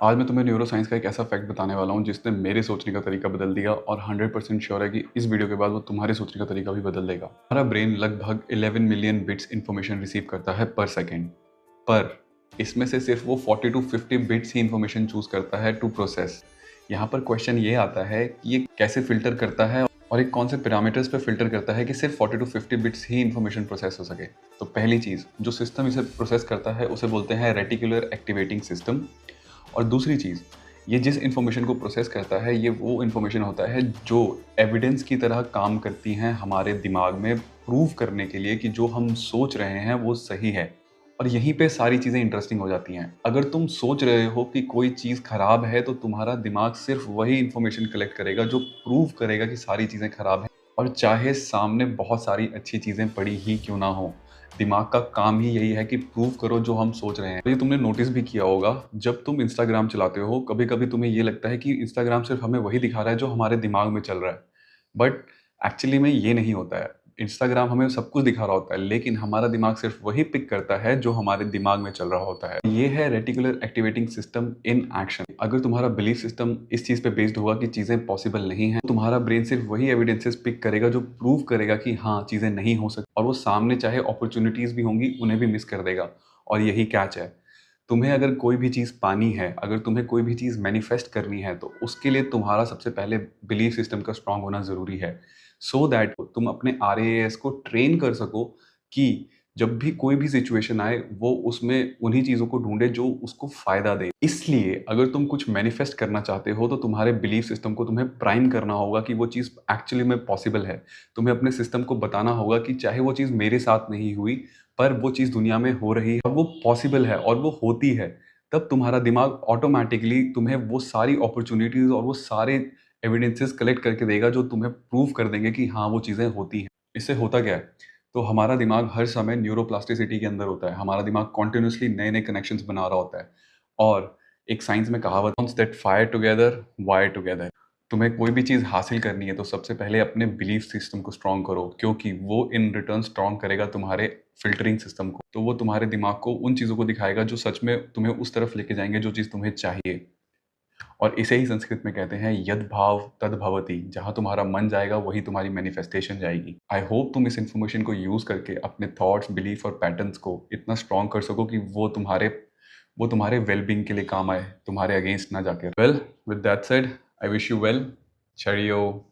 आज मैं तुम्हें न्यूरोसाइंस का एक ऐसा फैक्ट बताने वाला हूँ जिसने मेरे सोचने का तरीका बदल दिया और 100% श्योर है कि इस वीडियो के बाद वो तुम्हारे सोचने का तरीका भी बदल देगा। हमारा ब्रेन लगभग 11 मिलियन बिट्स इन्फॉर्मेशन रिसीव करता है पर सेकेंड, पर इसमें से सिर्फ वो 40 टू 50 बिट्स ही इन्फॉर्मेशन चूज करता है टू प्रोसेस। यहाँ पर क्वेश्चन ये आता है कि ये कैसे फिल्टर करता है और एक कौन से पैरामीटर्स पे फिल्टर करता है कि सिर्फ 40 टू 50 बिट्स ही इन्फॉर्मेशन प्रोसेस हो सके। तो पहली चीज़, जो सिस्टम इसे प्रोसेस करता है उसे बोलते हैं रेटिकुलर एक्टिवेटिंग सिस्टम। और दूसरी चीज़, ये जिस इन्फॉर्मेशन को प्रोसेस करता है ये वो इन्फॉर्मेशन होता है जो एविडेंस की तरह काम करती हैं हमारे दिमाग में प्रूव करने के लिए कि जो हम सोच रहे हैं वो सही है। और यहीं पे सारी चीज़ें इंटरेस्टिंग हो जाती हैं। अगर तुम सोच रहे हो कि कोई चीज़ खराब है तो तुम्हारा दिमाग सिर्फ वही इन्फॉर्मेशन कलेक्ट करेगा जो प्रूव करेगा कि सारी चीज़ें खराब हैं, और चाहे सामने बहुत सारी अच्छी चीज़ें पड़ी ही क्यों ना हो। दिमाग का काम ही यही है कि प्रूव करो जो हम सोच रहे हैं। तो ये तुमने नोटिस भी किया होगा, जब तुम इंस्टाग्राम चलाते हो कभी कभी तुम्हें ये लगता है कि इंस्टाग्राम सिर्फ हमें वही दिखा रहा है जो हमारे दिमाग में चल रहा है, बट एक्चुअली में ये नहीं होता है। इंस्टाग्राम हमें सब कुछ दिखा रहा होता है लेकिन हमारा दिमाग सिर्फ वही पिक करता है जो हमारे दिमाग में चल रहा होता है। ये है reticular activating system in action. अगर तुम्हारा बिलीफ सिस्टम इस चीज पे बेस्ड होगा कि चीजें पॉसिबल नहीं है, तुम्हारा ब्रेन सिर्फ वही एविडेंसेस पिक करेगा जो प्रूव करेगा कि हाँ चीजें नहीं हो सकती, और वो सामने चाहे अपॉर्चुनिटीज भी होंगी उन्हें भी मिस कर देगा। और यही कैच है। तुम्हें अगर कोई भी चीज़ पानी है, अगर तुम्हें कोई भी चीज़ मैनिफेस्ट करनी है तो उसके लिए तुम्हारा सबसे पहले बिलीफ सिस्टम का स्ट्रांग होना ज़रूरी है, सो दैट तुम अपने आरएएस को ट्रेन कर सको कि जब भी कोई भी सिचुएशन आए वो उसमें उन्हीं चीज़ों को ढूंढे जो उसको फ़ायदा दे। इसलिए अगर तुम कुछ मैनिफेस्ट करना चाहते हो तो तुम्हारे बिलीफ सिस्टम को तुम्हें प्राइम करना होगा कि वो चीज़ एक्चुअली में पॉसिबल है। तुम्हें अपने सिस्टम को बताना होगा कि चाहे वो चीज़ मेरे साथ नहीं हुई, पर वो चीज़ दुनिया में हो रही है और वो पॉसिबल है और वो होती है। तब तुम्हारा दिमाग ऑटोमैटिकली तुम्हें वो सारी अपॉर्चुनिटीज़ और वो सारे एविडेंसेस कलेक्ट करके देगा जो तुम्हें प्रूव कर देंगे कि हाँ, वो चीज़ें होती हैं। इससे होता क्या है? तो हमारा दिमाग हर समय न्यूरोप्लास्टिसिटी के अंदर होता है। हमारा दिमाग कॉन्टिन्यूअसली नए-नए कनेक्शंस बना रहा होता है। और एक साइंस में कहावत that fire together wire together. तुम्हें कोई भी चीज़ हासिल करनी है तो सबसे पहले अपने बिलीफ सिस्टम को स्ट्रॉन्ग करो, क्योंकि वो इन रिटर्न स्ट्रॉन्ग करेगा तुम्हारे फिल्टरिंग सिस्टम को। तो वो तुम्हारे दिमाग को उन चीज़ों को दिखाएगा जो सच में तुम्हें उस तरफ लेके जाएंगे जो चीज़ तुम्हें चाहिए। और इसे ही संस्कृत में कहते हैं यद भाव तद भवति। जहाँ तुम्हारा मन जाएगा वही तुम्हारी मैनिफेस्टेशन जाएगी। आई होप तुम इस इन्फॉर्मेशन को यूज करके अपने थॉट्स, बिलीफ और पैटर्न्स को इतना स्ट्रॉन्ग कर सको कि वो तुम्हारे वेलबींग के लिए काम आए, तुम्हारे अगेंस्ट ना जाके। Well, with that said, I wish you well. चरियो।